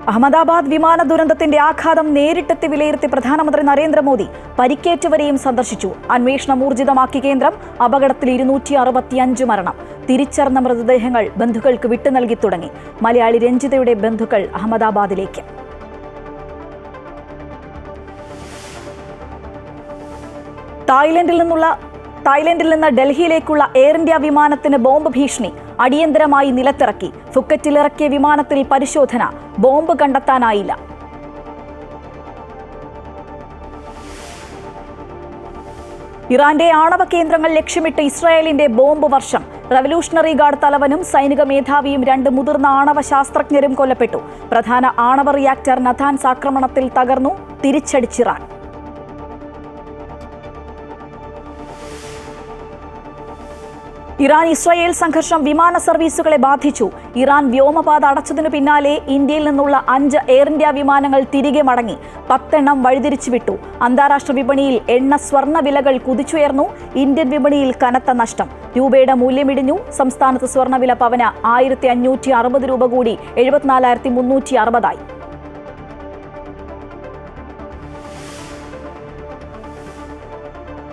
അഹമ്മദാബാദ് വിമാന ദുരന്തത്തിന്റെ ആഘാതം നേരിട്ടെത്തി വിലയിരുത്തി പ്രധാനമന്ത്രി നരേന്ദ്രമോദി പരിക്കേറ്റവരെയും സന്ദർശിച്ചു. അന്വേഷണം ഊർജിതമാക്കി കേന്ദ്രം. അപകടത്തിൽ 265 മരണം. തിരിച്ചറിഞ്ഞ മൃതദേഹങ്ങൾ ബന്ധുക്കൾക്ക് വിട്ടു നൽകി തുടങ്ങി. മലയാളി രഞ്ജിതയുടെ ബന്ധുക്കൾ അഹമ്മദാബാദിലേക്ക്. തായ്ലൻഡിൽ നിന്ന് ഡൽഹിയിലേക്കുള്ള എയർ ഇന്ത്യ വിമാനത്തിന് ബോംബ് ഭീഷണി. അടിയന്തരമായി നിലത്തിറക്കി. ഫുക്കറ്റിലിറക്കിയ വിമാനത്തിൽ പരിശോധന. ബോംബ് കണ്ടെത്താനായില്ല. ഇറാന്റെ ആണവ കേന്ദ്രങ്ങൾ ലക്ഷ്യമിട്ട് ഇസ്രായേലിന്റെ ബോംബ് വർഷം. റവല്യൂഷണറി ഗാർഡ് തലവനും സൈനിക മേധാവിയും 2 മുതിർന്ന ആണവ ശാസ്ത്രജ്ഞരും കൊല്ലപ്പെട്ടു. പ്രധാന ആണവ റിയാക്ടർ നഥാൻസ് ആക്രമണത്തിൽ തകർന്നു. തിരിച്ചടിച്ചിറാൻ. ഇറാൻ ഇസ്രായേൽ സംഘർഷം വിമാന സർവീസുകളെ ബാധിച്ചു. ഇറാൻ വ്യോമപാത അടച്ചതിനു പിന്നാലെ ഇന്ത്യയിൽ നിന്നുള്ള 5 എയർ ഇന്ത്യ വിമാനങ്ങൾ തിരികെ മടങ്ങി. 10 എണ്ണം വഴിതിരിച്ചു വിട്ടു. അന്താരാഷ്ട്ര വിപണിയിൽ എണ്ണ സ്വർണ്ണ വിലകൾ കുതിച്ചുയർന്നു. ഇന്ത്യൻ വിപണിയിൽ കനത്ത നഷ്ടം. രൂപയുടെ മൂല്യമിടിഞ്ഞു. സംസ്ഥാനത്ത് സ്വർണ്ണവില പവന് 1560 രൂപ കൂടി 74,360 ആയി.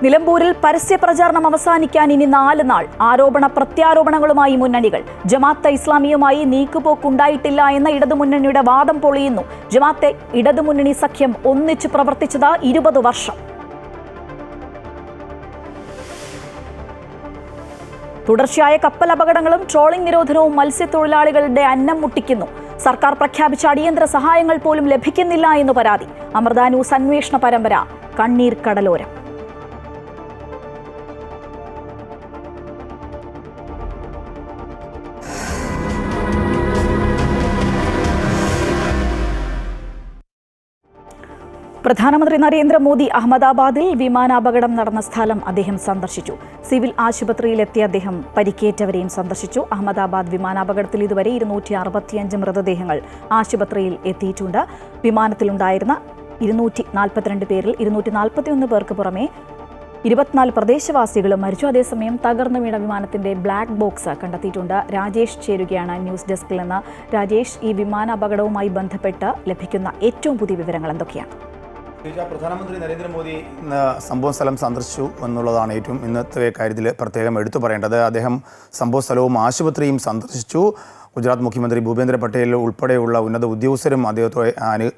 നിലമ്പൂരിൽ പരസ്യ പ്രചാരണം അവസാനിക്കാൻ ഇനി 4 നാൾ. ആരോപണ പ്രത്യാരോപണങ്ങളുമായി മുന്നണികൾ. ജമാഅത്തെ ഇസ്ലാമിയുമായി നീക്കുപോക്കുണ്ടായിട്ടില്ല എന്ന ഇടതുമുന്നണിയുടെ വാദം പൊളിയുന്നു. ജമാഅത്തെ ഇടതുമുന്നണി സഖ്യം ഒന്നിച്ചു പ്രവർത്തിച്ചത് 20 വർഷം. തുടർച്ചയായ കപ്പൽ അപകടങ്ങളും ട്രോളിംഗ് നിരോധനവും മത്സ്യത്തൊഴിലാളികളുടെ അന്നം മുട്ടിക്കുന്നു. സർക്കാർ പ്രഖ്യാപിച്ച അടിയന്തര സഹായങ്ങൾ പോലും ലഭിക്കുന്നില്ല എന്ന് പരാതി. അമൃത ന്യൂസ് അന്വേഷണ പരമ്പര കണ്ണീർ കടലോരം. പ്രധാനമന്ത്രി നരേന്ദ്രമോദി അഹമ്മദാബാദിൽ വിമാനാപകടം നടന്ന സ്ഥലം അദ്ദേഹം സന്ദർശിച്ചു. സിവിൽ ആശുപത്രിയിലെത്തിയ അദ്ദേഹം പരിക്കേറ്റവരെയും സന്ദർശിച്ചു. അഹമ്മദാബാദ് വിമാനാപകടത്തിൽ ഇതുവരെ 265 മൃതദേഹങ്ങൾ ആശുപത്രിയിൽ എത്തിയിട്ടുണ്ട്. വിമാനത്തിലുണ്ടായിരുന്ന 242 പേരിൽ 241 പേർക്ക് പുറമെ 24 പ്രദേശവാസികളും മരിച്ചു. അതേസമയം തകർന്നു വീണ വിമാനത്തിന്റെ ബ്ലാക്ക് ബോക്സ് കണ്ടെത്തിയിട്ടുണ്ട്. രാജേഷ് ചേരുകയാണ് ന്യൂസ് ഡെസ്കിൽ നിന്ന്. രാജേഷ്, ഈ വിമാനാപകടവുമായി ബന്ധപ്പെട്ട് ലഭിക്കുന്ന ഏറ്റവും പുതിയ വിവരങ്ങൾ എന്തൊക്കെയാണ്? പ്രധാനമന്ത്രി നരേന്ദ്രമോദി ഇന്ന് സംഭവ സ്ഥലം സന്ദർശിച്ചു എന്നുള്ളതാണ് ഏറ്റവും ഇന്നത്തെ കാര്യത്തിൽ പ്രത്യേകം എടുത്തു പറയേണ്ടത്. അദ്ദേഹം സംഭവ സ്ഥലവും ആശുപത്രിയും സന്ദർശിച്ചു. ഗുജറാത്ത് മുഖ്യമന്ത്രി ഭൂപേന്ദ്ര പട്ടേൽ ഉൾപ്പെടെയുള്ള ഉന്നത ഉദ്യോഗസ്ഥരും അദ്ദേഹത്തെ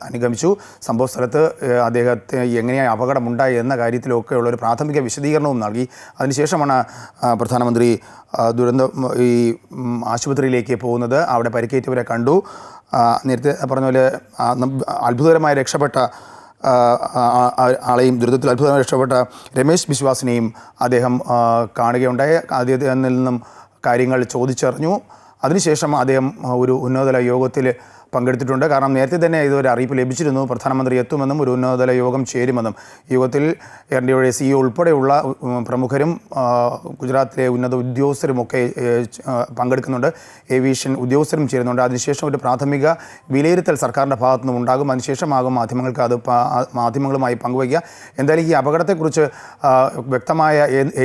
അനുഗമിച്ചു. സംഭവ സ്ഥലത്ത് അദ്ദേഹത്തെ എങ്ങനെയാണ് അപകടമുണ്ടായി എന്ന കാര്യത്തിലൊക്കെയുള്ള ഒരു പ്രാഥമിക വിശദീകരണവും നൽകി. അതിനുശേഷമാണ് പ്രധാനമന്ത്രി ഈ ആശുപത്രിയിലേക്ക് പോകുന്നത്. അവിടെ പരിക്കേറ്റവരെ കണ്ടു. നേരത്തെ പറഞ്ഞ പോലെ അത്ഭുതകരമായി രക്ഷപ്പെട്ട ആളെയും ദുരിതത്തിൽ അത്ഭുതമായി രക്ഷപ്പെട്ട രമേശ് ബിശ്വാസിനെയും അദ്ദേഹം കാണുകയുണ്ടായി. അദ്ദേഹത്തിൽ നിന്നും കാര്യങ്ങൾ ചോദിച്ചറിഞ്ഞു. അതിനുശേഷം അദ്ദേഹം ഒരു ഉന്നതതല യോഗത്തിൽ പങ്കെടുത്തിട്ടുണ്ട്. കാരണം നേരത്തെ തന്നെ ഇതൊരു അറിയിപ്പ് ലഭിച്ചിരുന്നു, പ്രധാനമന്ത്രി എത്തുമെന്നും ഒരു ഉന്നതതല യോഗം ചേരുമെന്നും. യോഗത്തിൽ എയർ ഇന്ത്യയുടെ CEO ഉൾപ്പെടെയുള്ള പ്രമുഖരും ഗുജറാത്തിലെ ഉന്നത ഉദ്യോഗസ്ഥരുമൊക്കെ പങ്കെടുക്കുന്നുണ്ട്. ഏവിയേഷൻ ഉദ്യോഗസ്ഥരും ചേരുന്നുണ്ട്. അതിനുശേഷം ഒരു പ്രാഥമിക വിലയിരുത്തൽ സർക്കാരിൻ്റെ ഭാഗത്തു നിന്നും ഉണ്ടാകും. അതിനുശേഷമാകും മാധ്യമങ്ങളുമായി പങ്കുവയ്ക്കുക. എന്തായാലും ഈ അപകടത്തെക്കുറിച്ച് വ്യക്തമായ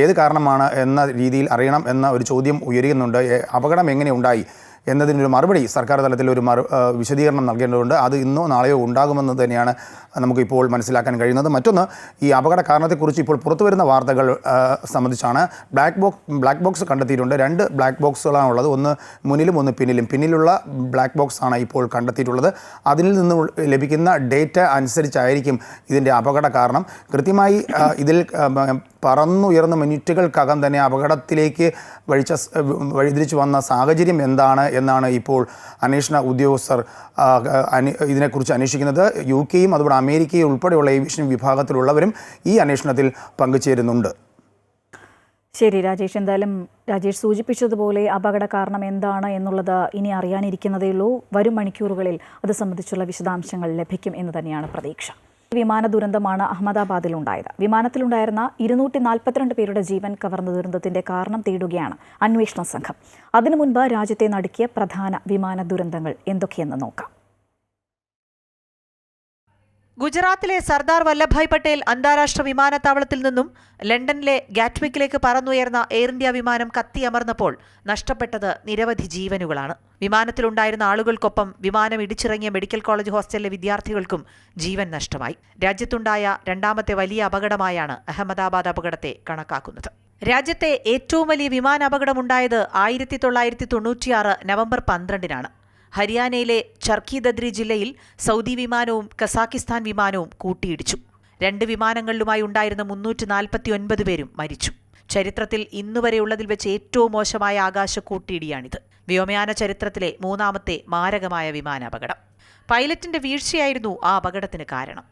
ഏത് കാരണമാണ് എന്ന രീതിയിൽ അറിയണം എന്ന ഒരു ചോദ്യം ഉയരുന്നുണ്ട്. അപകടം എങ്ങനെ ഉണ്ടായി എന്നതിനൊരു മറുപടി സർക്കാർ തലത്തിൽ ഒരു വിശദീകരണം നൽകേണ്ടതുണ്ട്. അത് ഇന്നോ നാളെയോ ഉണ്ടാകുമെന്ന് തന്നെയാണ് നമുക്കിപ്പോൾ മനസ്സിലാക്കാൻ കഴിയുന്നത്. മറ്റൊന്ന്, ഈ അപകട കാരണത്തെക്കുറിച്ച് ഇപ്പോൾ പുറത്തുവരുന്ന വാർത്തകൾ സംബന്ധിച്ചാണ്. ബ്ലാക്ക് ബോക്സ് കണ്ടെത്തിയിട്ടുണ്ട്. 2 ബ്ലാക്ക് ബോക്സുകളാണുള്ളത്. ഒന്ന് മുന്നിലും ഒന്ന് പിന്നിലും. പിന്നിലുള്ള ബ്ലാക്ക് ബോക്സ് ആണ് ഇപ്പോൾ കണ്ടെത്തിയിട്ടുള്ളത്. അതിൽ നിന്ന് ലഭിക്കുന്ന ഡേറ്റ അനുസരിച്ചായിരിക്കും ഇതിൻ്റെ അപകട കാരണം. കൃത്യമായി ഇതിൽ പറന്നുയർന്ന മിനിറ്റുകൾക്കകം തന്നെ അപകടത്തിലേക്ക് വഴിതിരിച്ചു വന്ന സാഹചര്യം എന്താണ് എന്നാണ് ഇപ്പോൾ അന്വേഷണ ഉദ്യോഗസ്ഥർ ഇതിനെക്കുറിച്ച് അന്വേഷിക്കുന്നത്. UK-യും അതുപോലെ അമേരിക്കയും ഉൾപ്പെടെയുള്ള ഏവിയേഷൻ വിഭാഗത്തിലുള്ളവരും ഈ അന്വേഷണത്തിൽ പങ്കുചേരുന്നുണ്ട്. ശരി രാജേഷ്, എന്തായാലും രാജേഷ് സൂചിപ്പിച്ചതുപോലെ അപകട കാരണം എന്താണ് എന്നുള്ളത് ഇനി അറിയാനിരിക്കുന്നതേയുള്ളൂ. വരും മണിക്കൂറുകളിൽ അത് സംബന്ധിച്ചുള്ള വിശദാംശങ്ങൾ ലഭിക്കും എന്ന് തന്നെയാണ് പ്രതീക്ഷ. വിമാന ദുരന്തമാണ് അഹമ്മദാബാദിലുണ്ടായത്. വിമാനത്തിലുണ്ടായിരുന്ന 242 പേരുടെ ജീവൻ കവർന്ന ദുരന്തത്തിന്റെ കാരണം തേടുകയാണ് അന്വേഷണ സംഘം. അതിനു മുൻപ് രാജ്യത്തെ നടുക്കിയ പ്രധാന വിമാന ദുരന്തങ്ങൾ എന്തൊക്കെയെന്ന് നോക്കാം. ഗുജറാത്തിലെ സർദാർ വല്ലഭായ് പട്ടേൽ അന്താരാഷ്ട്ര വിമാനത്താവളത്തിൽ നിന്നും ലണ്ടനിലെ ഗാറ്റ്വിക്കിലേക്ക് പറന്നുയർന്ന എയർ ഇന്ത്യ വിമാനം കത്തിയമർന്നപ്പോൾ നഷ്ടപ്പെട്ടത് നിരവധി ജീവനുകളാണ്. വിമാനത്തിലുണ്ടായിരുന്ന ആളുകൾക്കൊപ്പം വിമാനം ഇടിച്ചിറങ്ങിയ മെഡിക്കൽ കോളേജ് ഹോസ്റ്റലിലെ വിദ്യാർത്ഥികൾക്കും ജീവൻ നഷ്ടമായി. രാജ്യത്തുണ്ടായ രണ്ടാമത്തെ വലിയ അപകടമായാണ് അഹമ്മദാബാദ് അപകടത്തെ കണക്കാക്കുന്നത്. രാജ്യത്തെ ഏറ്റവും വലിയ വിമാനാപകടമുണ്ടായത് 1996 നവംബർ 12-നാണ്. ഹരിയാനയിലെ ചർക്കി ദദ്രി ജില്ലയിൽ സൗദി വിമാനവും കസാക്കിസ്ഥാൻ വിമാനവും കൂട്ടിയിടിച്ചു. 2 വിമാനങ്ങളിലുമായി ഉണ്ടായിരുന്ന 349 പേരും മരിച്ചു. ചരിത്രത്തിൽ ഇന്നുവരെയുള്ളതിൽ വെച്ച് ഏറ്റവും മോശമായ ആകാശ കൂട്ടിയിടിയാണിത്. വ്യോമയാന ചരിത്രത്തിലെ 3ാമത്തെ മാരകമായ വിമാനാപകടം. പൈലറ്റിന്റെ വീഴ്ചയായിരുന്നു ആ അപകടത്തിന് കാരണം.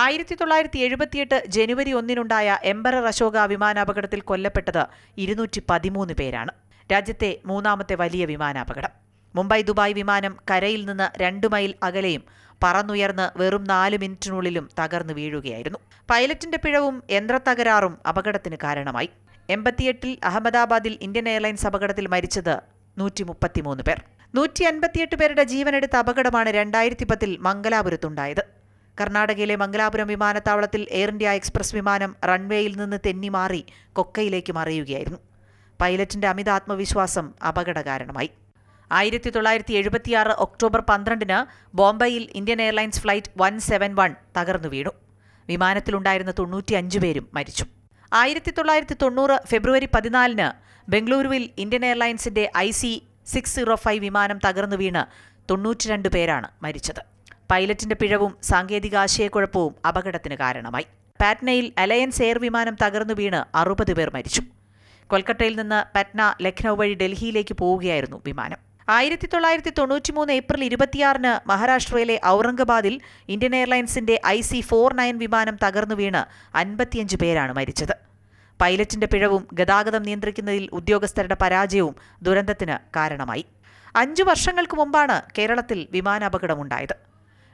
1978 ജനുവരി 1-നുണ്ടായ എംപറർ അശോക വിമാനാപകടത്തിൽ കൊല്ലപ്പെട്ടത് 213 പേരാണ്. രാജ്യത്തെ 3ാമത്തെ വലിയ വിമാനാപകടം. മുംബൈ ദുബായ് വിമാനം കരയിൽ നിന്ന് 2 മൈൽ അകലെയും പറന്നുയർന്ന് വെറും 4 മിനിറ്റിനുള്ളിലും തകർന്നു വീഴുകയായിരുന്നു. പൈലറ്റിന്റെ പിഴവും യന്ത്രത്തകരാറും അപകടത്തിന് കാരണമായി. 88-ൽ അഹമ്മദാബാദിൽ ഇന്ത്യൻ എയർലൈൻസ് അപകടത്തിൽ മരിച്ചത് 133 പേർ. 158 പേരുടെ ജീവനെടുത്ത അപകടമാണ് 2010-ൽ മംഗലാപുരത്തുണ്ടായത്. കർണാടകയിലെ മംഗലാപുരം വിമാനത്താവളത്തിൽ എയർ ഇന്ത്യ എക്സ്പ്രസ് വിമാനം റൺവേയിൽ നിന്ന് തെന്നിമാറി കൊക്കയിലേക്ക് മറിയുകയായിരുന്നു. പൈലറ്റിന്റെ അമിത ആത്മവിശ്വാസം അപകട കാരണമായി. 1976 ഒക്ടോബർ 12-ന് ബോംബെയിൽ ഇന്ത്യൻ എയർലൈൻസ് ഫ്ലൈറ്റ് 171 തകർന്നു വീണു. വിമാനത്തിലുണ്ടായിരുന്ന 95 പേരും മരിച്ചു. 1990 ഫെബ്രുവരി 14-ന് ബംഗളൂരുവിൽ ഇന്ത്യൻ എയർലൈൻസിന്റെ IC605 വിമാനം തകർന്നു വീണ് 92 പേരാണ് മരിച്ചത്. പൈലറ്റിന്റെ പിഴവും സാങ്കേതിക ആശയക്കുഴപ്പവും അപകടത്തിന് കാരണമായി. പാറ്റ്നയിൽ അലയൻസ് എയർ വിമാനം തകർന്നു വീണ് 60 പേർ മരിച്ചു. കൊൽക്കത്തയിൽ നിന്ന് പറ്റ്ന ലക്നൌ വഴി ഡൽഹിയിലേക്ക് പോവുകയായിരുന്നു വിമാനം. 1993 ഏപ്രിൽ 26-ന് മഹാരാഷ്ട്രയിലെ ഔറംഗബാദിൽ ഇന്ത്യൻ എയർലൈൻസിന്റെ IC49 വിമാനം തകർന്നു വീണ് 55 പേരാണ് മരിച്ചത്. പൈലറ്റിന്റെ പിഴവും ഗതാഗതം നിയന്ത്രിക്കുന്നതിൽ ഉദ്യോഗസ്ഥരുടെ പരാജയവും ദുരന്തത്തിന് കാരണമായി. 5 വർഷങ്ങൾക്ക് മുമ്പാണ് കേരളത്തിൽ വിമാനാപകടമുണ്ടായത്.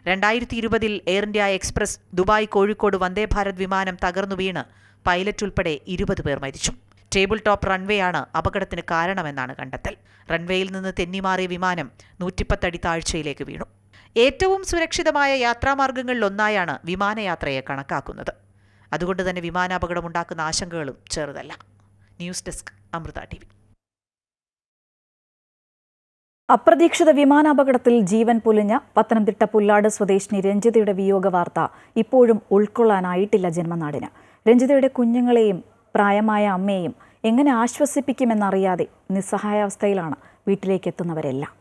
2020-ൽ air India express Dubai Kozhikode Vande Bharat വിമാനം തകർന്നു വീണ് പൈലറ്റ് ഉൾപ്പെടെ 20 പേർ മരിച്ചു. ടേബിൾ ടോപ്പ് റൺവേയാണ് അപകടത്തിന് കാരണമെന്നാണ് കണ്ടെത്തൽ. റൺവേയിൽ നിന്ന് തെന്നിമാറിയ വിമാനം 110 അടി താഴ്ചയിലേക്ക് വീണു. ഏറ്റവും സുരക്ഷിതമായ യാത്രാമാർഗങ്ങളിലൊന്നായാണ് വിമാനയാത്രയെ കണക്കാക്കുന്നത്. അതുകൊണ്ട് തന്നെ വിമാനാപകടമുണ്ടാക്കുന്ന ആശങ്കകളും ചെറുതല്ല. News desk Amrita TV. അപ്രതീക്ഷിത വിമാനാപകടത്തിൽ ജീവൻ പൊലിഞ്ഞ പത്തനംതിട്ട പുല്ലാട് സ്വദേശിനി രഞ്ജിതയുടെ വിയോഗ വാർത്ത ഇപ്പോഴും ഉൾക്കൊള്ളാനായിട്ടില്ല ജന്മനാടിന്. രഞ്ജിതയുടെ കുഞ്ഞുങ്ങളെയും പ്രായമായ അമ്മയെയും എങ്ങനെ ആശ്വസിപ്പിക്കുമെന്നറിയാതെ നിസ്സഹായാവസ്ഥയിലാണ് വീട്ടിലേക്ക് എത്തുന്നവരെല്ലാം.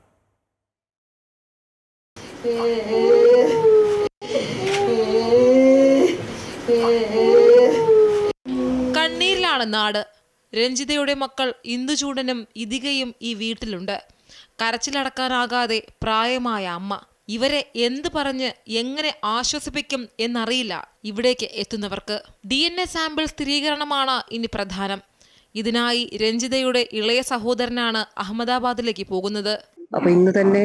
കണ്ണീരിലാണ് നാട്. രഞ്ജിതയുടെ മക്കൾ ഇന്ദുചൂടനും ഇതികയും ഈ വീട്ടിലുണ്ട്. കരച്ചിലടക്കാനാകാതെ പ്രായമായ അമ്മ. ഇവരെ എന്ത് പറഞ്ഞ് എങ്ങനെ ആശ്വസിപ്പിക്കും എന്നറിയില്ല ഇവിടേക്ക് എത്തുന്നവർക്ക്. DNA സാമ്പിൾ സ്ഥിരീകരണമാണ് ഇനി പ്രധാനം. ഇതിനായി രഞ്ജിതയുടെ ഇളയ സഹോദരനാണ് അഹമ്മദാബാദിലേക്ക് പോകുന്നത്. അപ്പൊ ഇന്ന് തന്നെ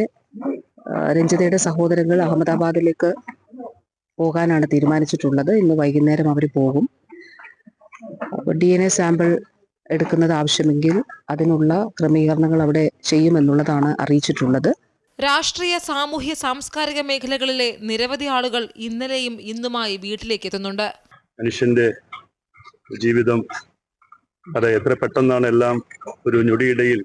രഞ്ജിതയുടെ സഹോദരങ്ങൾ അഹമ്മദാബാദിലേക്ക് പോകാനാണ് തീരുമാനിച്ചിട്ടുള്ളത്. ഇന്ന് വൈകുന്നേരം അവർ പോകും. അപ്പോൾ DNA സാമ്പിൾ എടുക്കുന്നത് ആവശ്യമെങ്കിൽ അതിനുള്ള ക്രമീകരണങ്ങൾ അവിടെ ചെയ്യുമെന്നുള്ളതാണ് അറിയിച്ചിട്ടുള്ളത്. രാഷ്ട്രീയ, സാമൂഹ്യ, സാംസ്കാരിക മേഖലകളിലെ നിരവധി ആളുകൾ ഇന്നലെയും ഇന്നുമായി വീട്ടിലേക്ക് എത്തുന്നുണ്ട്. മനുഷ്യന്റെ ജീവിതം അത് എത്ര പെട്ടെന്നാണ് എല്ലാം ഒരു ഞൊടിയിടയിൽ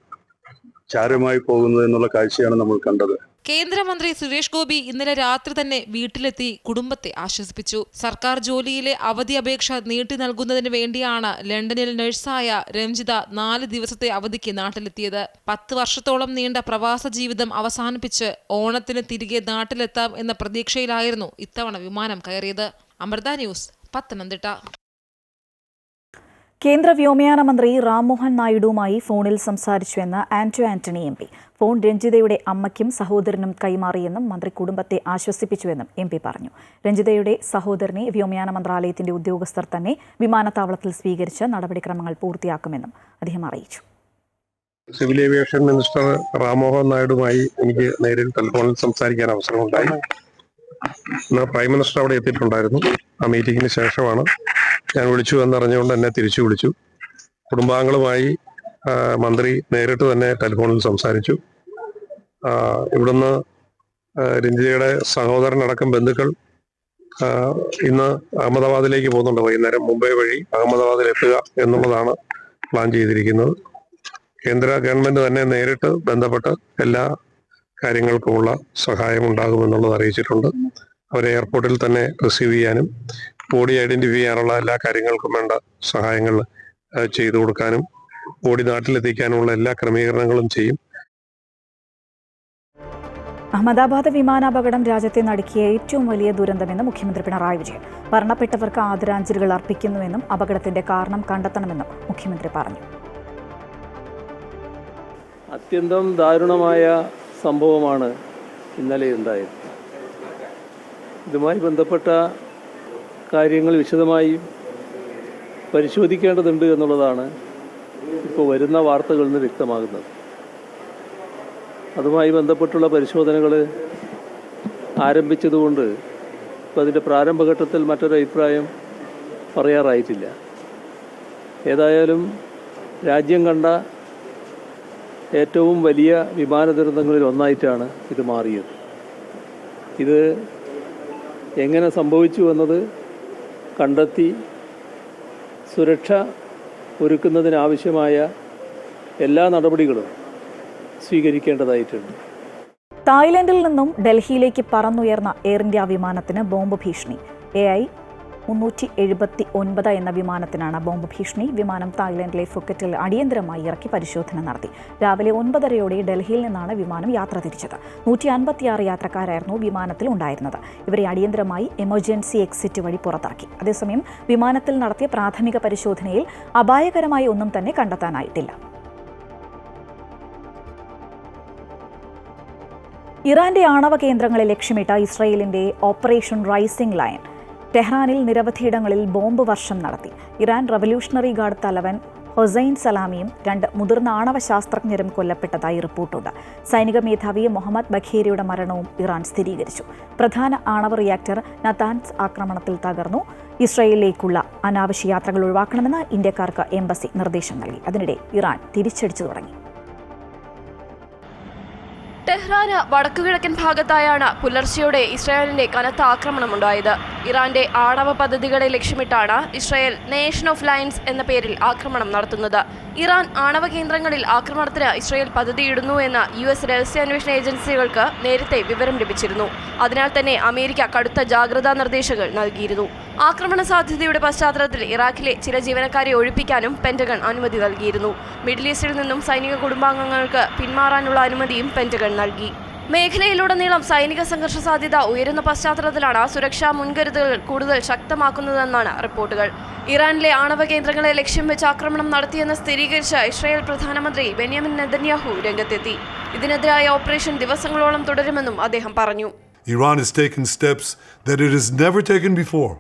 ചാരമായി പോകുന്നത് എന്നുള്ള കാഴ്ചയാണ് നമ്മൾ കണ്ടത്. കേന്ദ്രമന്ത്രി സുരേഷ് ഗോപി ഇന്നലെ രാത്രി തന്നെ വീട്ടിലെത്തി കുടുംബത്തെ ആശ്വസിപ്പിച്ചു. സർക്കാർ ജോലിയിലെ അവധി അപേക്ഷ നീട്ടി നൽകുന്നതിന് വേണ്ടിയാണ് ലണ്ടനിൽ നഴ്സായ രഞ്ജിത 4 ദിവസത്തെ അവധിക്ക് നാട്ടിലെത്തിയത്. 10 വർഷത്തോളം നീണ്ട പ്രവാസ ജീവിതം അവസാനിപ്പിച്ച് ഓണത്തിന് തിരികെ നാട്ടിലെത്താം എന്ന പ്രതീക്ഷയിലായിരുന്നു ഇത്തവണ വിമാനം കയറിയത്. അമൃത ന്യൂസ്, പത്തനംതിട്ട. കേന്ദ്ര വ്യോമയാന മന്ത്രി റാംമോഹൻ നായിഡുവുമായി ഫോണിൽ സംസാരിച്ചുവെന്ന് ആന്റണി MP. ഫോൺ രഞ്ജിതയുടെ അമ്മയ്ക്കും സഹോദരനും കൈമാറിയെന്നും മന്ത്രി കുടുംബത്തെ ആശ്വസിപ്പിച്ചുവെന്നും MP പറഞ്ഞു. രഞ്ജിതയുടെ സഹോദരനെ വ്യോമയാന മന്ത്രാലയത്തിന്റെ ഉദ്യോഗസ്ഥർ തന്നെ വിമാനത്താവളത്തിൽ സ്വീകരിച്ച് നടപടിക്രമങ്ങൾ പൂർത്തിയാക്കുമെന്നും അദ്ദേഹം അറിയിച്ചു. സിവിൽ ഏവിയേഷൻ മിനിസ്റ്റർ റാംമോഹൻ നായിഡുമായി എനിക്ക് നേരിൽ ടെലിഫോണിൽ സംസാരിക്കാൻ അവസരമുണ്ടായി. ഇന്ന് പ്രൈം മിനിസ്റ്റർ അവിടെ എത്തിയിട്ടുണ്ടായിരുന്നു. ആ മീറ്റിംഗിന് ശേഷമാണ് ഞാൻ വിളിച്ചു എന്നറിഞ്ഞുകൊണ്ട് എന്നെ തിരിച്ചു വിളിച്ചു. കുടുംബാംഗങ്ങളുമായി മന്ത്രി നേരിട്ട് തന്നെ ടെലിഫോണിൽ സംസാരിച്ചു. ഇവിടുന്ന് രഞ്ജിതയുടെ സഹോദരനടക്കം ബന്ധുക്കൾ ഇന്ന് അഹമ്മദാബാദിലേക്ക് പോകുന്നുണ്ട്. വൈകുന്നേരം മുംബൈ വഴി അഹമ്മദാബാദിൽ എത്തുക എന്നുള്ളതാണ് പ്ലാൻ ചെയ്തിരിക്കുന്നത്. കേന്ദ്ര ഗവൺമെന്റ് തന്നെ നേരിട്ട് ബന്ധപ്പെട്ട് എല്ലാ കാര്യങ്ങൾക്കുമുള്ള സഹായം ഉണ്ടാകുമെന്നുള്ളത് അറിയിച്ചിട്ടുണ്ട്. അവരെ എയർപോർട്ടിൽ തന്നെ റിസീവ് ചെയ്യാനും ബോഡി ഐഡന്റിഫൈ ചെയ്യാനുള്ള എല്ലാ കാര്യങ്ങൾക്കും വേണ്ട സഹായങ്ങൾ ചെയ്തു കൊടുക്കാനും ബോഡി നാട്ടിലെത്തിക്കാനുള്ള എല്ലാ ക്രമീകരണങ്ങളും ചെയ്യും. അഹമ്മദാബാദ് വിമാനാപകടം രാജ്യത്തെ നടുക്കിയ ഏറ്റവും വലിയ ദുരന്തമെന്ന് മുഖ്യമന്ത്രി പിണറായി വിജയൻ. മരണപ്പെട്ടവർക്ക് ആദരാഞ്ജലികൾ അർപ്പിക്കുന്നുവെന്നും അപകടത്തിന്റെ കാരണം കണ്ടെത്തണമെന്നും മുഖ്യമന്ത്രി പറഞ്ഞു. അത്യന്തം ദാരുണമായ സംഭവമാണ് ഇന്നലെ ഉണ്ടായത്. ഇതുമായി ബന്ധപ്പെട്ട കാര്യങ്ങൾ വിശദമായി പരിശോധിക്കേണ്ടതുണ്ട് എന്നുള്ളതാണ് ഇപ്പോൾ വരുന്ന വാർത്തകളിൽ നിന്ന് വ്യക്തമാകുന്നത്. അതുമായി ബന്ധപ്പെട്ടുള്ള പരിശോധനകൾ ആരംഭിച്ചതുകൊണ്ട് ഇപ്പോൾ അതിൻ്റെ പ്രാരംഭഘട്ടത്തിൽ മറ്റൊരു അഭിപ്രായം പറയാറായിട്ടില്ല. ഏതായാലും രാജ്യം കണ്ട ഏറ്റവും വലിയ വിമാന ദുരന്തങ്ങളിൽ ഒന്നായിട്ടാണ് ഇത് മാറിയത്. ഇത് എങ്ങനെ സംഭവിച്ചു എന്നത് കണ്ടെത്തി സുരക്ഷ ഒരുക്കുന്നതിനാവശ്യമായ എല്ലാ നടപടികളും സ്വീകരിക്കേണ്ടതായിട്ടുണ്ട്. തായ്ലൻഡിൽ നിന്നും ഡൽഹിയിലേക്ക് പറന്നുയർന്ന എയർ ഇന്ത്യ വിമാനത്തിന് ബോംബ് ഭീഷണി. AI-379 എന്ന വിമാനത്തിനാണ് ബോംബ് ഭീഷണി. വിമാനം തായ്ലൻഡിലെ ഫുക്കറ്റിൽ അടിയന്തരമായി ഇറക്കി പരിശോധന നടത്തി. രാവിലെ 9:30 ഡൽഹിയിൽ നിന്നാണ് വിമാനം യാത്ര തിരിച്ചത്. 156 യാത്രക്കാരായിരുന്നു വിമാനത്തിൽ ഉണ്ടായിരുന്നത്. ഇവരെ അടിയന്തരമായി എമർജൻസി എക്സിറ്റ് വഴി പുറത്തിറക്കി. അതേസമയം വിമാനത്തിൽ നടത്തിയ പ്രാഥമിക പരിശോധനയിൽ അപായകരമായി ഒന്നും തന്നെ കണ്ടെത്താനായിട്ടില്ല. ഇറാന്റെ ആണവ കേന്ദ്രങ്ങളെ ലക്ഷ്യമിട്ട ഇസ്രായേലിന്റെ ഓപ്പറേഷൻ റൈസിംഗ് ലയൺ ടെഹ്റാനിൽ നിരവധിയിടങ്ങളിൽ ബോംബ് വർഷം നടത്തി. ഇറാൻ റവല്യൂഷണറി ഗാർഡ് തലവൻ ഹൊസൈൻ സലാമിയും 2 മുതിർന്ന ആണവ ശാസ്ത്രജ്ഞരും കൊല്ലപ്പെട്ടതായി റിപ്പോർട്ടുണ്ട്. സൈനിക മേധാവി മുഹമ്മദ് ബഖേരിയുടെ മരണവും ഇറാൻ സ്ഥിരീകരിച്ചു. പ്രധാന ആണവ റിയാക്ടർ നതാൻസ് ആക്രമണത്തിൽ തകർന്നു. ഇസ്രായേലിലേക്കുള്ള അനാവശ്യ യാത്രകൾ ഒഴിവാക്കണമെന്ന് ഇന്ത്യക്കാർക്ക് എംബസി നിർദ്ദേശം നൽകി. അതിനിടെ ഇറാൻ തിരിച്ചടിച്ചു തുടങ്ങി. ടെഹ്റാന് വടക്കുകിഴക്കൻ ഭാഗത്തായാണ് പുലർച്ചെയോടെ ഇസ്രായേലിന്റെ കനത്ത ആക്രമണമുണ്ടായത്. ഇറാന്റെ ആണവ പദ്ധതികളെ ലക്ഷ്യമിട്ടാണ് ഇസ്രായേൽ നേഷൻ ഓഫ് ലയൺസ് എന്ന പേരിൽ ആക്രമണം നടത്തുന്നത്. ഇറാൻ ആണവ കേന്ദ്രങ്ങളിൽ ആക്രമണത്തിന് ഇസ്രായേൽ പദ്ധതിയിടുന്നു എന്ന് US രഹസ്യാന്വേഷണ ഏജൻസികൾക്ക് നേരത്തെ വിവരം ലഭിച്ചിരുന്നു. അതിനാൽ തന്നെ അമേരിക്ക കടുത്ത ജാഗ്രതാ നിർദ്ദേശങ്ങൾ നൽകിയിരുന്നു. ആക്രമണ സാധ്യതയുടെ പശ്ചാത്തലത്തിൽ ഇറാഖിലെ ചില ജീവനക്കാരെ ഒഴിപ്പിക്കാനും പെന്റഗൺ അനുമതി നൽകിയിരുന്നു. മിഡിൽ ഈസ്റ്റിൽ നിന്നും സൈനിക കുടുംബാംഗങ്ങൾക്ക് പിന്മാറാനുള്ള അനുമതിയും പെന്റഗൺ നൽകി. മേഖലയിലുടനീളം സൈനിക സംഘർഷ സാധ്യത ഉയരുന്ന പശ്ചാത്തലത്തിലാണ് സുരക്ഷാ മുൻകരുതലുകൾ കൂടുതൽ ശക്തമാക്കുന്നതെന്നാണ് റിപ്പോർട്ടുകൾ. ഇറാനിലെ ആണവ കേന്ദ്രങ്ങളെ ലക്ഷ്യം വെച്ച് ആക്രമണം നടത്തിയെന്ന് സ്ഥിരീകരിച്ച ഇസ്രായേൽ പ്രധാനമന്ത്രി ബെന്യാമിൻ നെതന്യാഹു രംഗത്തെത്തി. ഇതിനെതിരായ ഓപ്പറേഷൻ ദിവസങ്ങളോളം തുടരുമെന്നും അദ്ദേഹം പറഞ്ഞു. Iran has taken steps that it has never taken before,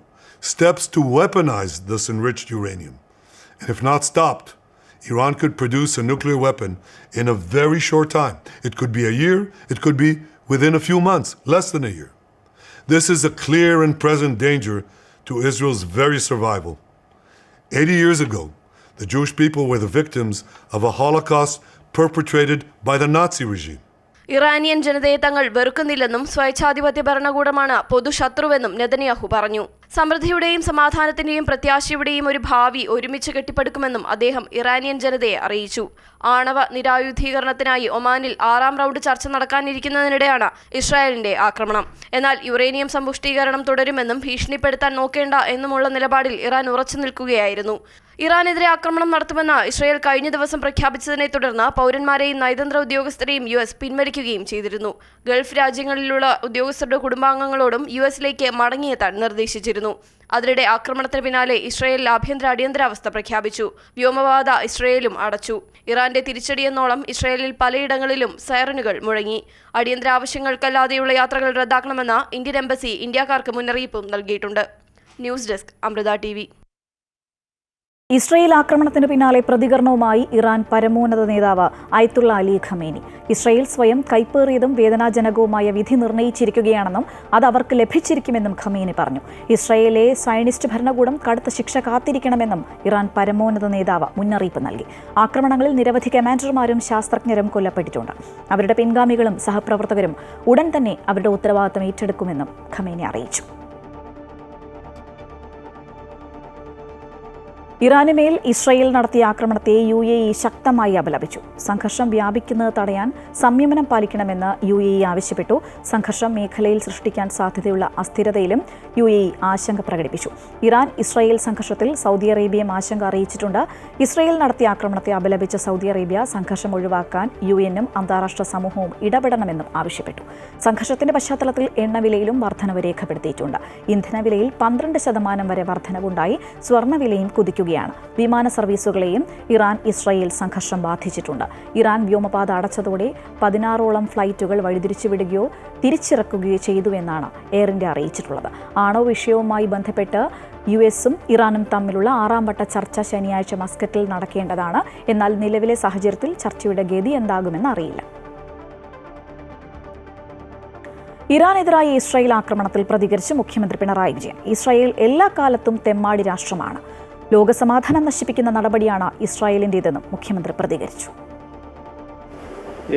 steps to weaponize this enriched uranium. And if not stopped, Iran could produce a nuclear weapon in a very short time. It could be a year, it could be within a few months, less than a year. This is a clear and present danger to Israel's very survival. 80 years ago, the Jewish people were the victims of a Holocaust perpetrated by the Nazi regime. Iranian ജനതയെ തങ്ങൾ വെറുക്കുന്നില്ലെന്നും സ്വേച്ഛാധിപത്യ ഭരണകൂടമാണ് പൊതുശത്രുവെന്നും Netanyahu പറഞ്ഞു. സമൃദ്ധിയുടെയും സമാധാനത്തിന്റെയും പ്രത്യാശയുടെയും ഒരു ഭാവി ഒരുമിച്ച് കെട്ടിപ്പടുക്കുമെന്നും അദ്ദേഹം Iranian ജനതയെ അറിയിച്ചു. ആണവ നിരായുധീകരണത്തിനായി ഒമാനിൽ 6ാം റൗണ്ട് ചർച്ച നടക്കാനിരിക്കുന്നതിനിടെയാണ് ഇസ്രായേലിന്റെ ആക്രമണം. എന്നാൽ യുറേനിയം സമ്പുഷ്ടീകരണം തുടരുമെന്നും ഭീഷണിപ്പെടുത്താൻ നോക്കേണ്ട എന്നുമുള്ള നിലപാടിൽ ഇറാൻ ഉറച്ചു നിൽക്കുകയായിരുന്നു. ഇറാനെതിരെ ആക്രമണം നടത്തുമെന്ന് ഇസ്രായേൽ കഴിഞ്ഞ ദിവസം പ്രഖ്യാപിച്ചതിനെ തുടർന്ന് പൗരന്മാരെയും നയതന്ത്ര ഉദ്യോഗസ്ഥരെയും US പിൻവലിക്കുകയും ചെയ്തിരുന്നു. ഗൾഫ് രാജ്യങ്ങളിലുള്ള ഉദ്യോഗസ്ഥരുടെ കുടുംബാംഗങ്ങളോടും US-ലേക്ക് മടങ്ങിയെത്താൻ നിർദ്ദേശിച്ചിരുന്നു. അതിനിടെ ആക്രമണത്തിന് പിന്നാലെ ഇസ്രായേൽ ആഭ്യന്തര അടിയന്തരാവസ്ഥ പ്രഖ്യാപിച്ചു. വ്യോമപാത ഇസ്രായേലും അടച്ചു. ഇറാന്റെ തിരിച്ചടിയെന്നോളം ഇസ്രായേലിൽ പലയിടങ്ങളിലും സൈറനുകൾ മുഴങ്ങി. അടിയന്തര ആവശ്യങ്ങൾക്കല്ലാതെയുള്ള യാത്രകൾ റദ്ദാക്കണമെന്ന് ഇന്ത്യൻ എംബസി ഇന്ത്യക്കാർക്ക് മുന്നറിയിപ്പും നൽകിയിട്ടുണ്ട്. News desk Amrita TV. Israel ആക്രമണത്തിന് പിന്നാലെ പ്രതികരണവുമായി ഇറാൻ പരമോന്നത നേതാവ് അയത്തുള്ള അലി ഖമേനി. ഇസ്രായേൽ സ്വയം കൈപ്പേറിയതും വേദനാജനകവുമായ വിധി നിർണയിച്ചിരിക്കുകയാണെന്നും അത് അവർക്ക് ലഭിച്ചിരിക്കുമെന്നും ഖമേനി പറഞ്ഞു. ഇസ്രായേലിലെ സയനിസ്റ്റ് ഭരണകൂടം കടുത്ത ശിക്ഷ കാത്തിരിക്കണമെന്നും ഇറാൻ പരമോന്നത നേതാവ് മുന്നറിയിപ്പ് നൽകി. ആക്രമണങ്ങളിൽ നിരവധി കമാൻഡർമാരും ശാസ്ത്രജ്ഞരും കൊല്ലപ്പെട്ടിട്ടുണ്ട്. അവരുടെ പിൻഗാമികളും സഹപ്രവർത്തകരും ഉടൻ തന്നെ അവരുടെ ഉത്തരവാദിത്തം ഏറ്റെടുക്കുമെന്നും ഖമേനി അറിയിച്ചു. ഇറാനുമേൽ ഇസ്രായേൽ നടത്തിയ ആക്രമണത്തെ UAE ശക്തമായി അപലപിച്ചു. സംഘർഷം വ്യാപിക്കുന്നത് തടയാൻ സംയമനം പാലിക്കണമെന്ന് UAE ആവശ്യപ്പെട്ടു. സംഘർഷം മേഖലയിൽ സൃഷ്ടിക്കാൻ സാധ്യതയുള്ള അസ്ഥിരതയിലും UAE ആശങ്ക പ്രകടിപ്പിച്ചു. ഇറാൻ ഇസ്രായേൽ സംഘർഷത്തിൽ സൗദി അറേബ്യയും ആശങ്ക അറിയിച്ചിട്ടുണ്ട്. ഇസ്രായേൽ നടത്തിയ ആക്രമണത്തെ അപലപിച്ച സൗദി അറേബ്യ സംഘർഷം ഒഴിവാക്കാൻ UN-ഉം അന്താരാഷ്ട്ര സമൂഹവും ഇടപെടണമെന്നും ആവശ്യപ്പെട്ടു. സംഘർഷത്തിന്റെ പശ്ചാത്തലത്തിൽ എണ്ണവിലയിലും വർധനവ് രേഖപ്പെടുത്തിയിട്ടുണ്ട്. ഇന്ധനവിലയിൽ 12% വരെ വർധനവുണ്ടായി. സ്വർണ്ണവിലയും കുതിക്കുകയാണ്. വിമാന സർവീസുകളെയും ഇറാൻ ഇസ്രായേൽ സംഘർഷം ബാധിച്ചിട്ടുണ്ട്. ഇറാൻ വ്യോമപാത അടച്ചതോടെ 16ഓളം ഫ്ലൈറ്റുകൾ വഴിതിരിച്ചുവിടുകയോ തിരിച്ചിറക്കുകയോ ചെയ്തുവെന്നാണ് എയർ ഇന്ത്യ അറിയിച്ചിട്ടുള്ളത്. ആണവ വിഷയവുമായി ബന്ധപ്പെട്ട് US-ഉം ഇറാനും തമ്മിലുള്ള 6ാം വട്ട ചർച്ച ശനിയാഴ്ച മസ്കറ്റിൽ നടക്കേണ്ടതാണ്. എന്നാൽ നിലവിലെ സാഹചര്യത്തിൽ ചർച്ചയുടെ ഗതി എന്താകുമെന്ന് അറിയില്ല. ഇറാനെതിരായ ഇസ്രായേൽ ആക്രമണത്തിൽ പ്രതികരിച്ച് മുഖ്യമന്ത്രി പിണറായി വിജയൻ. ഇസ്രായേൽ എല്ലാ കാലത്തും തെമ്മാടി രാഷ്ട്രമാണ്. ലോകസമാധാനം നശിപ്പിക്കുന്ന നടപടിയാണ് ഇസ്രായേലിൻ്റേതെന്നും മുഖ്യമന്ത്രി പ്രതികരിച്ചു.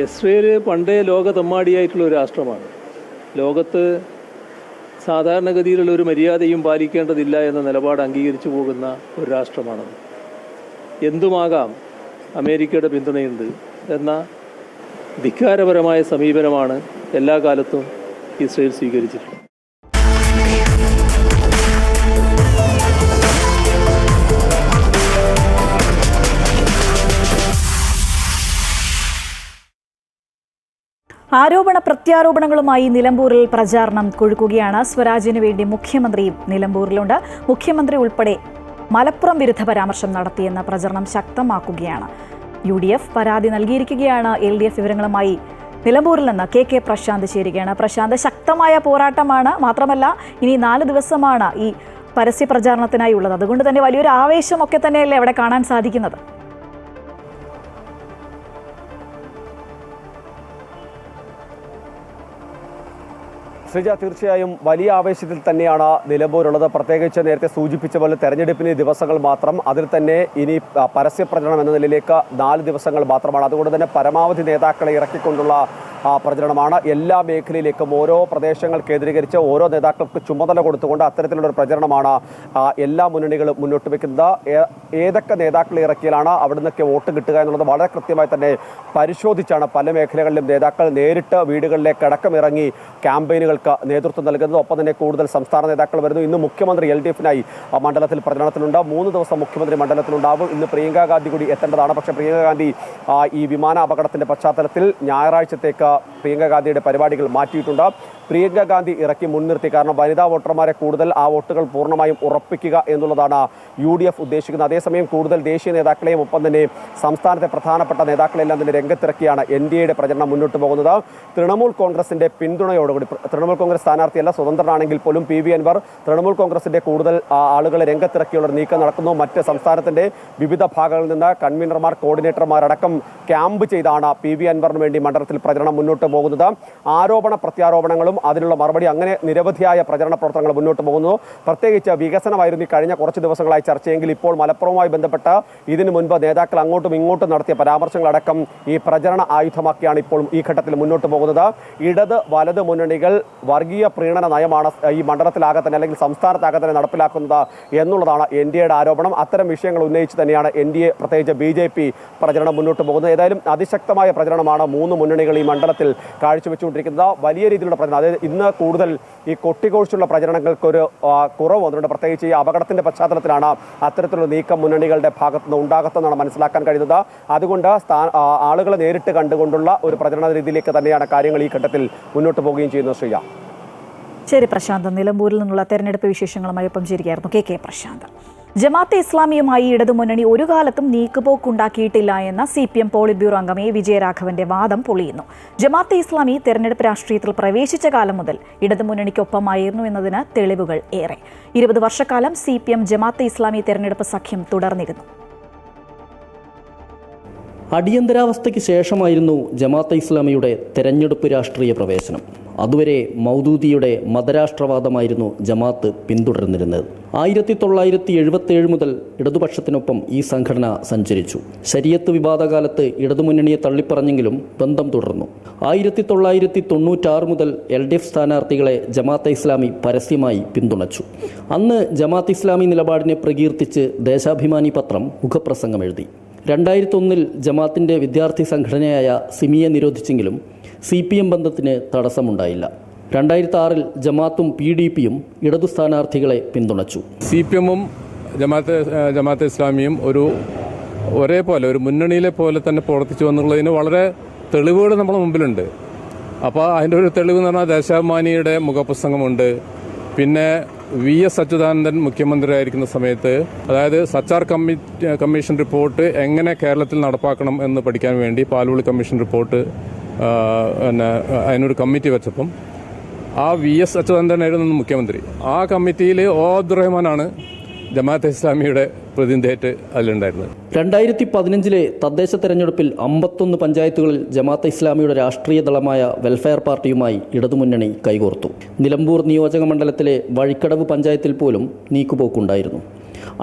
ഇസ്രായേൽ പണ്ടേ ലോക തെമ്മാടിയായിട്ടുള്ള ഒരു രാഷ്ട്രമാണ്. ലോകത്ത് സാധാരണഗതിയിലുള്ള ഒരു മര്യാദയും പാലിക്കേണ്ടതില്ല എന്ന നിലപാട് അംഗീകരിച്ചു പോകുന്ന ഒരു രാഷ്ട്രമാണത്. എന്തുമാകാം, അമേരിക്കയുടെ പിന്തുണയുണ്ട് എന്ന ധിക്കാരപരമായ സമീപനമാണ് എല്ലാ കാലത്തും ഇസ്രായേൽ സ്വീകരിച്ചിട്ടുള്ളത്. ആരോപണ പ്രത്യാരോപണങ്ങളുമായി നിലമ്പൂരിൽ പ്രചാരണം കൊഴുക്കുകയാണ്. സ്വരാജിനു വേണ്ടി മുഖ്യമന്ത്രിയും നിലമ്പൂരിലുണ്ട്. മുഖ്യമന്ത്രി ഉൾപ്പെടെ മലപ്പുറം വിരുദ്ധ പരാമർശം നടത്തിയെന്ന പ്രചരണം ശക്തമാക്കുകയാണ്. UDF പരാതി നൽകിയിരിക്കുകയാണ്. LDF വിവരങ്ങളുമായി നിലമ്പൂരിൽ നിന്ന് KK പ്രശാന്ത് ചേരുകയാണ്. പ്രശാന്ത്, ശക്തമായ പോരാട്ടമാണ്. മാത്രമല്ല ഇനി 4 ദിവസമാണ് ഈ പരസ്യ പ്രചാരണത്തിനായി ഉള്ളത്. അതുകൊണ്ട് തന്നെ വലിയൊരു ആവേശമൊക്കെ തന്നെയല്ലേ അവിടെ കാണാൻ സാധിക്കുന്നത്? ശ്രീജ, തീർച്ചയായും വലിയ ആവേശത്തിൽ തന്നെയാണ് നിലമ്പൂരുള്ളത്. പ്രത്യേകിച്ച് നേരത്തെ സൂചിപ്പിച്ച പോലെ തെരഞ്ഞെടുപ്പിന് ദിവസങ്ങൾ മാത്രം, അതിൽ തന്നെ ഇനി പരസ്യ പ്രചരണം എന്ന നിലയിലേക്ക് 4 ദിവസങ്ങൾ മാത്രമാണ്. അതുകൊണ്ട് തന്നെ പരമാവധി നേതാക്കളെ ഇറക്കിക്കൊണ്ടുള്ള പ്രചരണമാണ്. എല്ലാ മേഖലയിലേക്കും ഓരോ പ്രദേശങ്ങൾ കേന്ദ്രീകരിച്ച് ഓരോ നേതാക്കൾക്ക് ചുമതല കൊടുത്തുകൊണ്ട് അത്തരത്തിലുള്ള ഒരു പ്രചരണമാണ് എല്ലാ മുന്നണികളും മുന്നോട്ട് വെക്കുന്നത്. ഏതൊക്കെ നേതാക്കളെ ഇറക്കിയാലാണ് അവിടെ നിന്നൊക്കെ വോട്ട് കിട്ടുക എന്നുള്ളത് വളരെ കൃത്യമായി തന്നെ പരിശോധിച്ചാണ് പല മേഖലകളിലും നേതാക്കൾ നേരിട്ട് വീടുകളിലേക്ക് അടക്കം ഇറങ്ങി ക്യാമ്പയിനുകൾക്ക് നേതൃത്വം നൽകുന്നത്. ഒപ്പം തന്നെ കൂടുതൽ സംസ്ഥാന നേതാക്കൾ വരുന്നു. ഇന്ന് മുഖ്യമന്ത്രി LDF-നായി മണ്ഡലത്തിൽ പ്രചരണത്തിലുണ്ട്. 3 ദിവസം മുഖ്യമന്ത്രി മണ്ഡലത്തിലുണ്ടാവും. ഇന്ന് പ്രിയങ്ക ഗാന്ധി കൂടി എത്തേണ്ടതാണ്. പക്ഷേ പ്രിയങ്ക ഗാന്ധി ഈ വിമാന അപകടത്തിന്റെ പശ്ചാത്തലത്തിൽ ഞായറാഴ്ചത്തേക്ക് പ്രിയങ്ക ഗാന്ധിയുടെ പരിപാടികൾ മാറ്റിയിട്ടുണ്ട്. പ്രിയങ്ക ഗാന്ധി ഇറക്കി മുൻനിർത്തി. കാരണം വനിതാ വോട്ടർമാരെ കൂടുതൽ ആ വോട്ടുകൾ പൂർണ്ണമായും ഉറപ്പിക്കുക എന്നുള്ളതാണ് UDF ഉദ്ദേശിക്കുന്നത്. അതേസമയം കൂടുതൽ ദേശീയ നേതാക്കളെയും ഒപ്പം തന്നെ സംസ്ഥാനത്തെ പ്രധാനപ്പെട്ട നേതാക്കളെല്ലാം തന്നെ രംഗത്തിറക്കിയാണ് NDAയുടെ പ്രചരണം മുന്നോട്ട് പോകുന്നത്. തൃണമൂൽ കോൺഗ്രസിന്റെ പിന്തുണയോടുകൂടി, തൃണമൂൽ കോൺഗ്രസ് സ്ഥാനാർത്ഥിയല്ല, സ്വതന്ത്രനാണെങ്കിൽ പോലും PV അൻവർ തൃണമൂൽ കോൺഗ്രസിന്റെ കൂടുതൽ ആളുകളെ രംഗത്തിറക്കിയുള്ള നീക്കം നടക്കുന്നു. മറ്റ് സംസ്ഥാനത്തിന്റെ വിവിധ ഭാഗങ്ങളിൽ നിന്ന് കൺവീനർമാർ, കോർഡിനേറ്റർമാരടക്കം ക്യാമ്പ് ചെയ്താണ് PV അൻവറിന് വേണ്ടി മണ്ഡലത്തിൽ പ്രചരണം മുന്നോട്ട് പോകുന്നത്. ആരോപണ പ്രത്യാരോപണങ്ങളും അതിനുള്ള മറുപടി, അങ്ങനെ നിരവധിയായ പ്രചരണ പ്രവർത്തനങ്ങൾ മുന്നോട്ട് പോകുന്നു. പ്രത്യേകിച്ച് വികസനമായിരുന്നു ഈ കഴിഞ്ഞ കുറച്ച് ദിവസങ്ങളായി ചർച്ചയെങ്കിൽ ഇപ്പോൾ മലപ്പുറവുമായി ബന്ധപ്പെട്ട ഇതിനു മുൻപ് നേതാക്കൾ അങ്ങോട്ടും ഇങ്ങോട്ടും നടത്തിയ പരാമർശങ്ങളടക്കം ഈ പ്രചരണ ആയുധമാക്കിയാണ് ഇപ്പോൾ ഈ ഘട്ടത്തിൽ മുന്നോട്ട് പോകുന്നത്. ഇടത് വലത് മുന്നണികൾ വർഗീയ പ്രീണന നയമാണ് ഈ മണ്ഡലത്തിലാകെ തന്നെ അല്ലെങ്കിൽ സംസ്ഥാനത്താകെ തന്നെ നടപ്പിലാക്കുന്നത് എന്നുള്ളതാണ് NDAയുടെ ആരോപണം. അത്തരം വിഷയങ്ങൾ ഉന്നയിച്ച് തന്നെയാണ് NDA പ്രത്യേകിച്ച് BJP പ്രചരണം മുന്നോട്ട് പോകുന്നത്. ഏതായാലും അതിശക്തമായ പ്രചരണമാണ് 3 മുന്നണികൾ ഈ മണ്ഡലത്തിൽ കാഴ്ചവെച്ചുകൊണ്ടിരിക്കുന്നത്. വലിയ രീതിയിലുള്ള പ്രചരണം, അതായത് ഇന്ന് കൂടുതൽ ഈ കൊട്ടിഘോഷിച്ചുള്ള പ്രചരണങ്ങൾക്കൊരു കുറവ് വന്നിട്ടുണ്ട്. പ്രത്യേകിച്ച് ഈ അപകടത്തിന്റെ പശ്ചാത്തലത്തിലാണ് അത്തരത്തിലുള്ള നീക്കം മുന്നണികളുടെ ഭാഗത്തുനിന്ന് ഉണ്ടാകത്തെന്നാണ് മനസ്സിലാക്കാൻ കഴിയുന്നത്. അതുകൊണ്ട് ആളുകളെ നേരിട്ട് കണ്ടുകൊണ്ടുള്ള ഒരു പ്രചരണ രീതിയിലേക്ക് തന്നെയാണ് കാര്യങ്ങൾ ഈ ഘട്ടത്തിൽ മുന്നോട്ട് പോവുകയും ചെയ്യുന്നത്. ശ്രീയ, ശരി പ്രശാന്ത്, നിലമ്പൂരിൽ നിന്നുള്ള തെരഞ്ഞെടുപ്പ് വിശേഷങ്ങളുമായി ഒപ്പം ചേരുകയായിരുന്നു KK പ്രശാന്ത്. ജമാഅത്തെ ഇസ്ലാമിയുമായി ഇടതുമുന്നണി ഒരു കാലത്തും നീക്കുപോക്കുണ്ടാക്കിയിട്ടില്ല എന്ന CPM പോളിറ്റ് ബ്യൂറോ അംഗം A. വിജയരാഘവന്റെ വാദം പൊളിയുന്നു. ജമാഅത്തെ ഇസ്ലാമി തെരഞ്ഞെടുപ്പ് രാഷ്ട്രീയത്തിൽ പ്രവേശിച്ച കാലം മുതൽ ഇടതുമുന്നണിക്കൊപ്പമായിരുന്നു എന്നതിന് തെളിവുകൾ ഏറെ. 20 വർഷക്കാലം CPM ജമാഅത്തെ ഇസ്ലാമി തെരഞ്ഞെടുപ്പ് സഖ്യം തുടർന്നിരുന്നു. അടിയന്തരാവസ്ഥയ്ക്ക് ശേഷമായിരുന്നു ജമാഅത്തെ ഇസ്ലാമിയുടെ തെരഞ്ഞെടുപ്പ് രാഷ്ട്രീയ പ്രവേശനം. അതുവരെ മൗദൂദിയുടെ മതരാഷ്ട്രവാദമായിരുന്നു ജമാഅത്ത് പിന്തുടർന്നിരുന്നത്. 1977 മുതൽ ഇടതുപക്ഷത്തിനൊപ്പം ഈ സംഘടന സഞ്ചരിച്ചു. ശരീഅത്ത് വിവാദകാലത്ത് ഇടതുമുന്നണിയെ തള്ളിപ്പറഞ്ഞെങ്കിലും ബന്ധം തുടർന്നു. 1996 മുതൽ LDF സ്ഥാനാർത്ഥികളെ ജമാഅത്തെ ഇസ്ലാമി പരസ്യമായി പിന്തുണച്ചു. അന്ന് ജമാഅത്തെ ഇസ്ലാമി നിലപാടിനെ പ്രകീർത്തിച്ച് ദേശാഭിമാനി പത്രം മുഖപ്രസംഗം എഴുതി. 2001 ജമാഅത്തിൻ്റെ വിദ്യാർത്ഥി സംഘടനയായ സിമിയെ നിരോധിച്ചെങ്കിലും CPM ബന്ധത്തിന് തടസ്സമുണ്ടായില്ല. 2006 ജമാഅത്തും PDPയും ഇടതു സ്ഥാനാർത്ഥികളെ പിന്തുണച്ചു. CPMഉം ജമാഅത്തെ ഇസ്ലാമിയും ഒരേപോലെ ഒരു മുന്നണിയിലെ പോലെ തന്നെ പ്രവർത്തിച്ചു എന്നുള്ളതിന് വളരെ തെളിവുകൾ നമ്മുടെ മുമ്പിലുണ്ട്. അപ്പോൾ അതിൻ്റെ ഒരു തെളിവ് എന്ന് പറഞ്ഞാൽ ദേശാഭിമാനിയുടെ മുഖപ്രസംഗമുണ്ട്. പിന്നെ VS അച്യുതാനന്ദൻ മുഖ്യമന്ത്രിയായിരിക്കുന്ന സമയത്ത്, അതായത് സച്ചാർ കമ്മീഷൻ റിപ്പോർട്ട് എങ്ങനെ കേരളത്തിൽ നടപ്പാക്കണം എന്ന് പഠിക്കാൻ വേണ്ടി പാലോളി കമ്മീഷൻ റിപ്പോർട്ട് അതിനൊരു കമ്മിറ്റി വെച്ചപ്പം ആ VS അച്യുതാനന്ദനായിരുന്നു മുഖ്യമന്ത്രി. ആ കമ്മിറ്റിയിൽ അബ്ദുറഹ്മാനാണ് ജമാഅത്തെ ഇസ്ലാമിയുടെ പ്രതിനിധിയായിട്ട് അതിലുണ്ടായിരുന്നത്. 2015 തദ്ദേശ തെരഞ്ഞെടുപ്പിൽ 51 പഞ്ചായത്തുകളിൽ ജമാഅത്തെ ഇസ്ലാമിയുടെ രാഷ്ട്രീയ ദളമായ വെൽഫെയർ പാർട്ടിയുമായി ഇടതുമുന്നണി കൈകോർത്തു. നിലമ്പൂർ നിയോജക മണ്ഡലത്തിലെ വഴിക്കടവ് പഞ്ചായത്തിൽ പോലും നീക്കുപോക്കുണ്ടായിരുന്നു.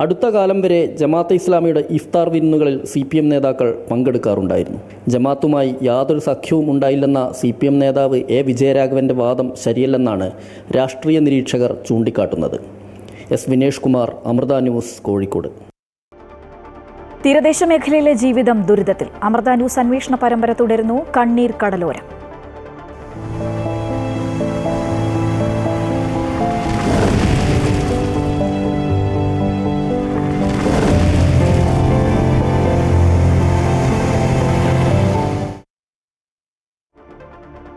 അടുത്ത കാലം വരെ ജമാഅത്തെ ഇസ്ലാമിയുടെ ഇഫ്താർ വിരുന്നുകളിൽ CPM നേതാക്കൾ പങ്കെടുക്കാറുണ്ടായിരുന്നു. ജമാഅത്തുമായി യാതൊരു സഖ്യവും ഉണ്ടായില്ലെന്ന CPM നേതാവ് A. വിജയരാഘവൻ്റെ വാദം ശരിയല്ലെന്നാണ് രാഷ്ട്രീയ നിരീക്ഷകർ ചൂണ്ടിക്കാട്ടുന്നത്. S. വിനേഷ് കുമാർ, അമൃത ന്യൂസ്, കോഴിക്കോട്. തീരദേശ മേഖലയിലെ ജീവിതം ദുരിതത്തിൽ. അമൃത ന്യൂസ് അന്വേഷണ പരമ്പര തുടരുന്നു. കണ്ണീർ കടലോരം.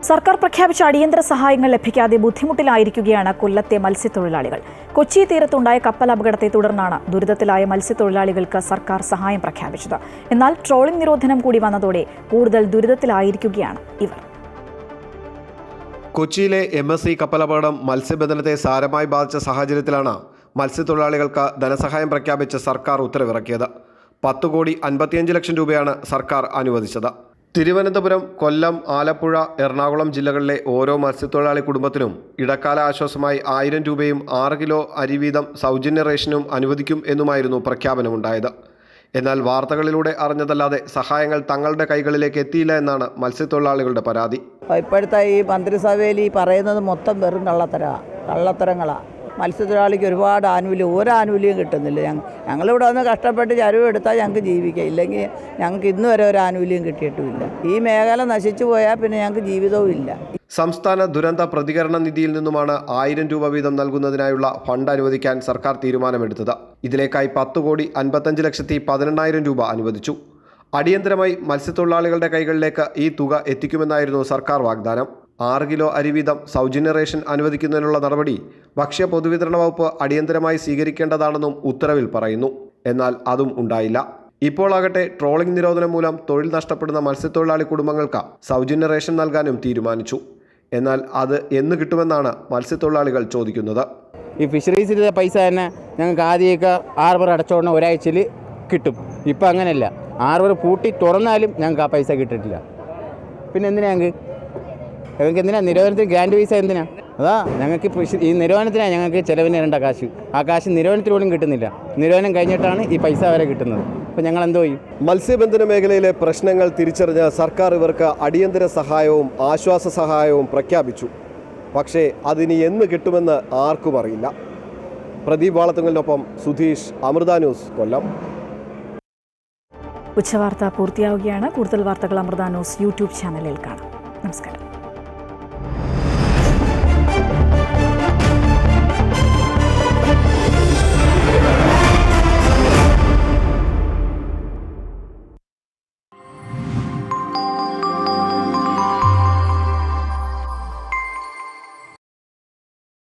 സർക്കാർ പ്രഖ്യാപിച്ച അടിയന്തര സഹായങ്ങൾ ലഭിക്കാതെ ബുദ്ധിമുട്ടിലായിരിക്കുകയാണ് കൊല്ലത്തെ മത്സ്യത്തൊഴിലാളികൾ. കൊച്ചി തീരത്തുണ്ടായ കപ്പൽ അപകടത്തെ തുടർന്നാണ് ദുരിതത്തിലായ മത്സ്യത്തൊഴിലാളികൾക്ക് സർക്കാർ സഹായം പ്രഖ്യാപിച്ചത്. എന്നാൽ ട്രോളിംഗ് നിരോധനം കൂടി വന്നതോടെ കൂടുതൽ ദുരിതത്തിലായിരിക്കുകയാണ് ഇവർ. കൊച്ചിയിലെ MSC കപ്പലപകടം മത്സ്യബന്ധനത്തെ സാരമായി ബാധിച്ച സാഹചര്യത്തിലാണ് മത്സ്യത്തൊഴിലാളികൾക്ക് ധനസഹായം പ്രഖ്യാപിച്ച് സർക്കാർ ഉത്തരവിറക്കിയത്. 10,55 ലക്ഷം രൂപയാണ് സർക്കാർ അനുവദിച്ചത്. തിരുവനന്തപുരം, കൊല്ലം, ആലപ്പുഴ, എറണാകുളം ജില്ലകളിലെ ഓരോ മത്സ്യത്തൊഴിലാളി കുടുംബത്തിനും ഇടക്കാല ആശ്വാസമായി 1000 രൂപയും 6 കിലോ അരി വീതം സൗജന്യ റേഷനും അനുവദിക്കും എന്നുമായിരുന്നു പ്രഖ്യാപനമുണ്ടായത്. എന്നാൽ വാർത്തകളിലൂടെ അറിഞ്ഞതല്ലാതെ സഹായങ്ങൾ തങ്ങളുടെ കൈകളിലേക്ക് എത്തിയില്ല എന്നാണ് മത്സ്യത്തൊഴിലാളികളുടെ പരാതി. ഇപ്പോഴത്തെ ഈ മന്ത്രിസഭയിൽ ഈ പറയുന്നത് മൊത്തം വെറും കള്ളത്തരങ്ങളാണ്. മത്സ്യത്തൊഴിലാളിക്ക് ഒരുപാട് ആനുകൂല്യം, ഒരു ആനുകൂല്യം കിട്ടുന്നില്ല. ഞങ്ങളിവിടെ വന്ന് കഷ്ടപ്പെട്ട് ചരുവ് എടുത്താൽ ഞങ്ങൾക്ക് ജീവിക്കാം, ഇല്ലെങ്കിൽ ഞങ്ങൾക്ക് ഇന്ന് വരെ ഒരു ആനുകൂല്യം കിട്ടിയിട്ടുമില്ല. ഈ മേഖല നശിച്ചു പോയാൽ പിന്നെ ഞങ്ങൾക്ക് ജീവിതവും ഇല്ല. സംസ്ഥാന ദുരന്ത പ്രതികരണ നിധിയിൽ നിന്നുമാണ് 1000 രൂപ വീതം നൽകുന്നതിനായുള്ള ഫണ്ട് അനുവദിക്കാൻ സർക്കാർ തീരുമാനമെടുത്തത്. ഇതിലേക്കായി 10,55,18,000 രൂപ അനുവദിച്ചു. അടിയന്തരമായി മത്സ്യത്തൊഴിലാളികളുടെ കൈകളിലേക്ക് ഈ തുക എത്തിക്കുമെന്നായിരുന്നു സർക്കാർ വാഗ്ദാനം. 6 കിലോ അരി വീതം സൗജന്യ റേഷൻ അനുവദിക്കുന്നതിനുള്ള നടപടി ഭക്ഷ്യ പൊതുവിതരണ വകുപ്പ് അടിയന്തരമായി സ്വീകരിക്കേണ്ടതാണെന്നും ഉത്തരവിൽ പറയുന്നു. എന്നാൽ അതും ഉണ്ടായില്ല. ഇപ്പോഴാകട്ടെ ട്രോളിംഗ് നിരോധനം മൂലം തൊഴിൽ നഷ്ടപ്പെടുന്ന മത്സ്യത്തൊഴിലാളി കുടുംബങ്ങൾക്ക് സൗജന്യ റേഷൻ നൽകാനും തീരുമാനിച്ചു. എന്നാൽ അത് എന്ന് കിട്ടുമെന്നാണ് മത്സ്യത്തൊഴിലാളികൾ ചോദിക്കുന്നത്. ഈ ഫിഷറീസിലെ പൈസ തന്നെ ഞങ്ങൾക്ക് ആദ്യമൊക്കെ ഹാർബർ അടച്ചോടനെ ഒരാഴ്ചയിൽ കിട്ടും. ഇപ്പം അങ്ങനെയല്ല, ഹാർബർ പൂട്ടി തുറന്നാലും ഞങ്ങൾക്ക് ആ പൈസ കിട്ടിയിട്ടില്ല. പിന്നെ എന്തിനാ ഞങ്ങൾക്ക് എന്തിനാ നിരോധനത്തിന് ഗ്രാൻഡ് പൈസ എന്തിനാ? അതാ ഞങ്ങൾക്ക് ഈ നിരോധനത്തിനാണ് ഞങ്ങൾക്ക് ചിലവിന് ഇരേണ്ട കാശ്. ആ കാശ് നിരോധനത്തിൽ പോലും കിട്ടുന്നില്ല. നിരോധനം കഴിഞ്ഞിട്ടാണ് ഈ പൈസ വരെ കിട്ടുന്നത്. അപ്പോൾ ഞങ്ങൾ എന്തോ ചെയ്യും? മത്സ്യബന്ധന മേഖലയിലെ പ്രശ്നങ്ങൾ തിരിച്ചറിഞ്ഞ് സർക്കാർ ഇവർക്ക് അടിയന്തര സഹായവും ആശ്വാസ സഹായവും പ്രഖ്യാപിച്ചു. പക്ഷേ അതിനി എന്ന് കിട്ടുമെന്ന് ആർക്കും അറിയില്ല. പ്രദീപ് വാളത്തുങ്കലിനൊപ്പം സുധീഷ്, അമൃത ന്യൂസ്, കൊല്ലം. ഉച്ചവാർത്ത പൂർത്തിയാവുകയാണ്. കൂടുതൽ വാർത്തകൾ അമൃത ന്യൂസ് യൂട്യൂബ് ചാനലിൽ കാണാം. നമസ്കാരം.